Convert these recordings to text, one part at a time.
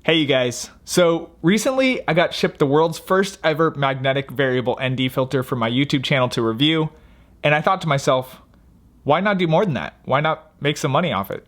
Hey you guys, so recently I got shipped the world's first ever magnetic variable ND filter for my YouTube channel to review, and I thought to myself, why not do more than that? Why not make some money off it?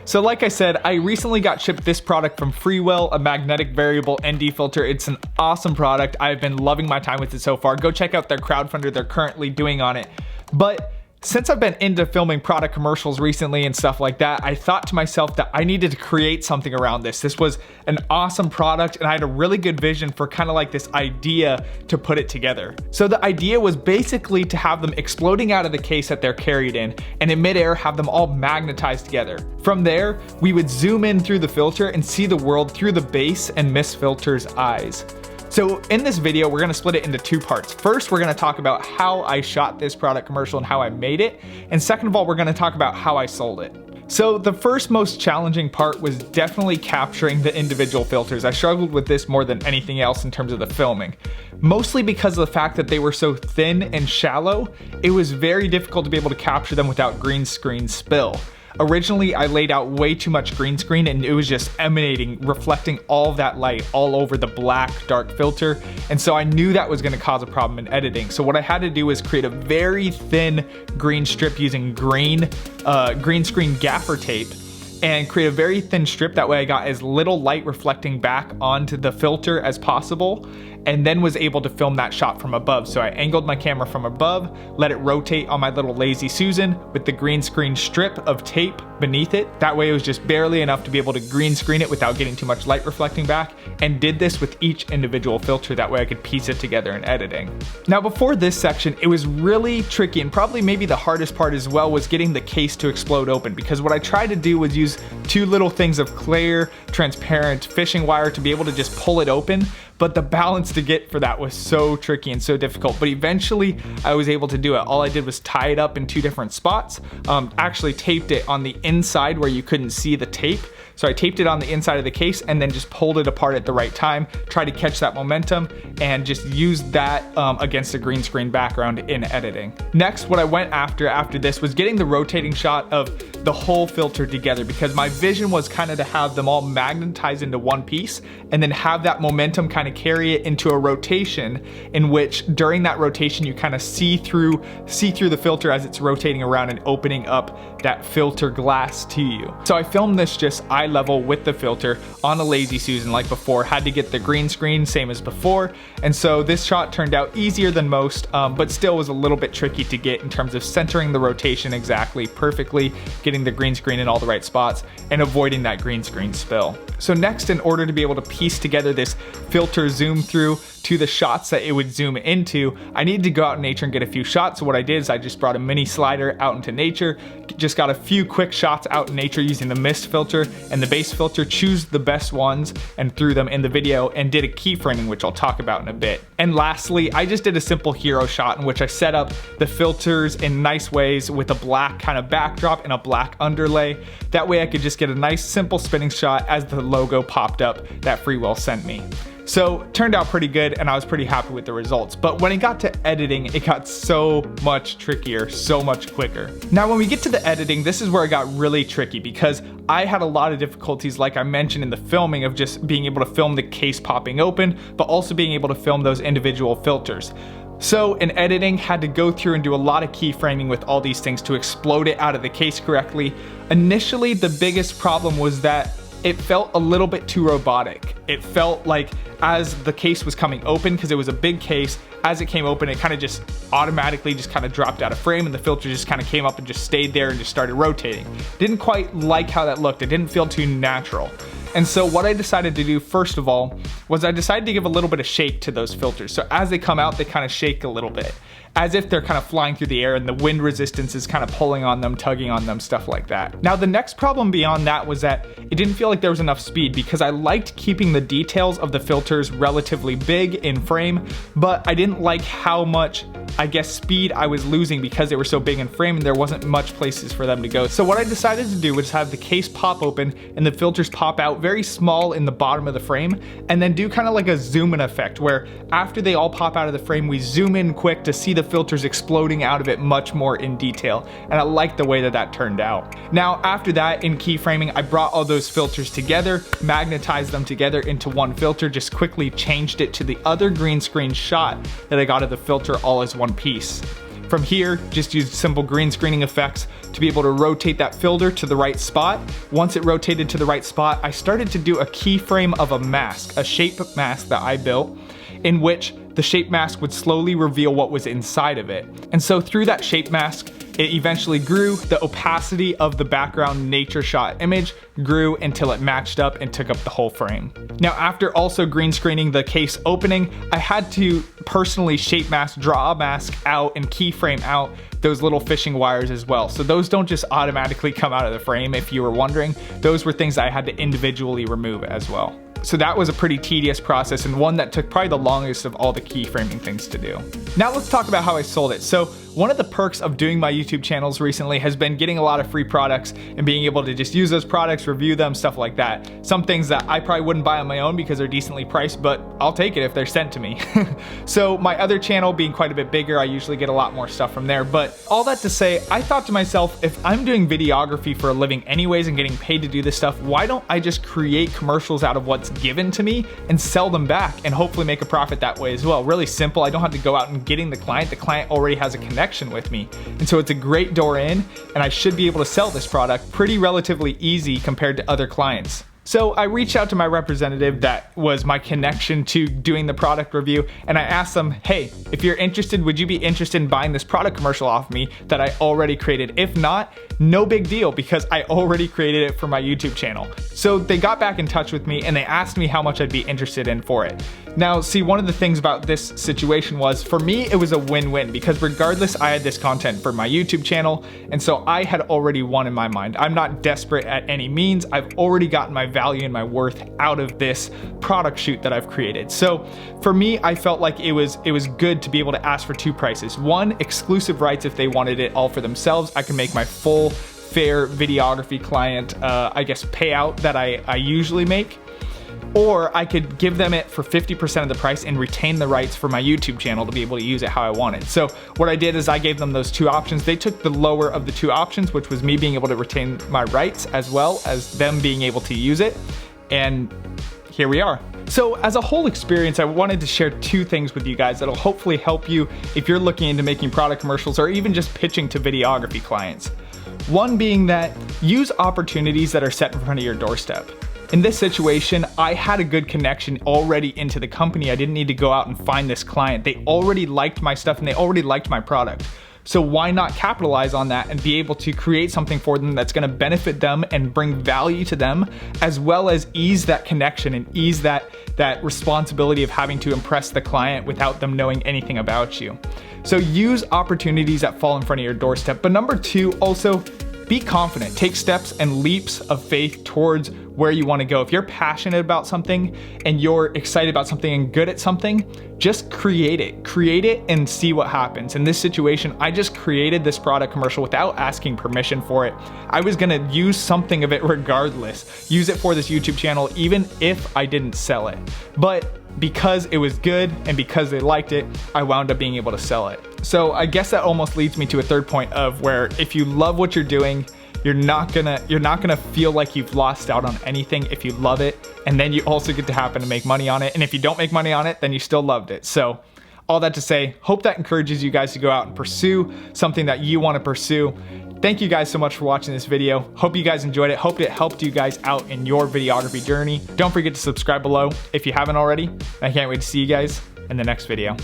So like I said, I recently got shipped this product from Freewell, a magnetic variable ND filter. It's an awesome product. I've been loving my time with it so far. Go check out their crowdfunder they're currently doing on it. But since I've been into filming product commercials recently and stuff like that, I thought to myself that I needed to create something around this. This was an awesome product and I had a really good vision for kind of like this idea to put it together. So the idea was basically to have them exploding out of the case that they're carried in, and in midair have them all magnetized together. From there, we would zoom in through the filter and see the world through the base and mist filter's eyes. So in this video, we're gonna split it into two parts. First, we're gonna talk about how I shot this product commercial and how I made it. And second of all, we're gonna talk about how I sold it. So the first most challenging part was definitely capturing the individual filters. I struggled with this more than anything else in terms of the filming. Mostly because of the fact that they were so thin and shallow, it was very difficult to be able to capture them without green screen spill. Originally, I laid out way too much green screen and it was just emanating, reflecting all of that light all over the black, dark filter. And so I knew that was gonna cause a problem in editing. So what I had to do was create a very thin green strip using green screen gaffer tape and create a very thin strip. That way I got as little light reflecting back onto the filter as possible, and then was able to film that shot from above. So I angled my camera from above, let it rotate on my little Lazy Susan with the green screen strip of tape beneath it. That way it was just barely enough to be able to green screen it without getting too much light reflecting back, and did this with each individual filter. That way I could piece it together in editing. Now before this section, it was really tricky, and probably maybe the hardest part as well was getting the case to explode open, because what I tried to do was use two little things of clear, transparent fishing wire to be able to just pull it open. But the balance to get for that was so tricky and so difficult. But eventually I was able to do it. All I did was tie it up in two different spots. Actually taped it on the inside where you couldn't see the tape. So I taped it on the inside of the case and then just pulled it apart at the right time, tried to catch that momentum and just used that against a green screen background in editing. Next, what I went after this was getting the rotating shot of the whole filter together, because my vision was kind of to have them all magnetized into one piece and then have that momentum kind of carry it into a rotation, in which during that rotation you kind of see through the filter as it's rotating around and opening up that filter glass to you. So I filmed this just eye level with the filter on a Lazy Susan like before, had to get the green screen same as before, and so this shot turned out easier than most, but still was a little bit tricky to get in terms of centering the rotation exactly perfectly, getting the green screen in all the right spots, and avoiding that green screen spill. So next, in order to be able to piece together this filter zoom through to the shots that it would zoom into, I needed to go out in nature and get a few shots. So what I did is I just brought a mini slider out into nature, just got a few quick shots out in nature using the mist filter and the base filter, choose the best ones and threw them in the video, and did a keyframing, which I'll talk about in a bit. And lastly, I just did a simple hero shot in which I set up the filters in nice ways with a black kind of backdrop and a black underlay. That way I could just get a nice simple spinning shot as the logo popped up that Freewell sent me. So turned out pretty good and I was pretty happy with the results. But when it got to editing, it got so much trickier, so much quicker. Now when we get to the editing, this is where it got really tricky, because I had a lot of difficulties, like I mentioned in the filming, of just being able to film the case popping open, but also being able to film those individual filters. So in editing, had to go through and do a lot of keyframing with all these things to explode it out of the case correctly. Initially, the biggest problem was that it felt a little bit too robotic. It felt like as the case was coming open, because it was a big case, as it came open, it kind of just automatically just kind of dropped out of frame and the filter just kind of came up and just stayed there and just started rotating. Didn't quite like how that looked. It didn't feel too natural. And so what I decided to do first of all was I decided to give a little bit of shake to those filters. So as they come out, they kind of shake a little bit. as if they're kind of flying through the air and the wind resistance is kind of pulling on them, tugging on them, stuff like that. Now, the next problem beyond that was that it didn't feel like there was enough speed, because I liked keeping the details of the filters relatively big in frame, but I didn't like how much, I guess, speed I was losing because they were so big in frame and there wasn't much places for them to go. So what I decided to do was have the case pop open and the filters pop out very small in the bottom of the frame, and then do kind of like a zoom in effect where after they all pop out of the frame, we zoom in quick to see the filters exploding out of it much more in detail. And I like the way that that turned out. Now, after that, in keyframing, I brought all those filters together, magnetized them together into one filter, just quickly changed it to the other green screen shot that I got of the filter all as one piece. From here, just used simple green screening effects to be able to rotate that filter to the right spot. Once it rotated to the right spot, I started to do a keyframe of a mask, a shape mask that I built, in which the shape mask would slowly reveal what was inside of it. And so through that shape mask, it eventually grew. The opacity of the background nature shot image grew until it matched up and took up the whole frame. Now, after also green screening the case opening, I had to personally shape mask, draw a mask out, and keyframe out those little fishing wires as well. So those don't just automatically come out of the frame, if you were wondering. Those were things I had to individually remove as well. So that was a pretty tedious process, and one that took probably the longest of all the keyframing things to do. Now let's talk about how I sold it. So one of the perks of doing my YouTube channels recently has been getting a lot of free products and being able to just use those products, review them, stuff like that. Some things that I probably wouldn't buy on my own because they're decently priced, but I'll take it if they're sent to me. So my other channel being quite a bit bigger, I usually get a lot more stuff from there. But all that to say, I thought to myself, if I'm doing videography for a living anyways and getting paid to do this stuff, why don't I just create commercials out of what's given to me and sell them back and hopefully make a profit that way as well? Really simple. I don't have to go out and getting the client. The client already has a connection with me. And so it's a great door in, and I should be able to sell this product pretty relatively easy compared to other clients. So I reached out to my representative that was my connection to doing the product review, and I asked them, hey, if you're interested, would you be interested in buying this product commercial off me that I already created? If not, no big deal, because I already created it for my YouTube channel. So they got back in touch with me and they asked me how much I'd be interested in for it. Now, see, one of the things about this situation was, for me, it was a win-win, because regardless, I had this content for my YouTube channel, and so I had already won in my mind. I'm not desperate at any means. I've already gotten my value and my worth out of this product shoot that I've created. So for me, I felt like it was good to be able to ask for two prices. One, exclusive rights if they wanted it all for themselves. I can make my full fair videography client, I guess, payout that I usually make. Or I could give them it for 50% of the price and retain the rights for my YouTube channel to be able to use it how I wanted. So what I did is I gave them those two options. They took the lower of the two options, which was me being able to retain my rights as well as them being able to use it. And here we are. So as a whole experience, I wanted to share two things with you guys that'll hopefully help you if you're looking into making product commercials or even just pitching to videography clients. One being that use opportunities that are set in front of your doorstep. In this situation, I had a good connection already into the company. I didn't need to go out and find this client. They already liked my stuff and they already liked my product. So why not capitalize on that and be able to create something for them that's gonna benefit them and bring value to them, as well as ease that connection and ease that responsibility of having to impress the client without them knowing anything about you. So use opportunities that fall in front of your doorstep. But number two, also be confident. Take steps and leaps of faith towards where you want to go. If you're passionate about something and you're excited about something and good at something, just create it. Create it and see what happens. In this situation, I just created this product commercial without asking permission for it. I was gonna use something of it regardless. Use it for this YouTube channel, even if I didn't sell it. But because it was good and because they liked it, I wound up being able to sell it. So I guess that almost leads me to a third point of where if you love what you're doing, you're not gonna feel like you've lost out on anything if you love it, and then you also get to happen to make money on it. And if you don't make money on it, then you still loved it. So all that to say, hope that encourages you guys to go out and pursue something that you want to pursue. Thank you guys so much for watching this video. Hope you guys enjoyed it. Hope it helped you guys out in your videography journey. Don't forget to subscribe below if you haven't already. I can't wait to see you guys in the next video.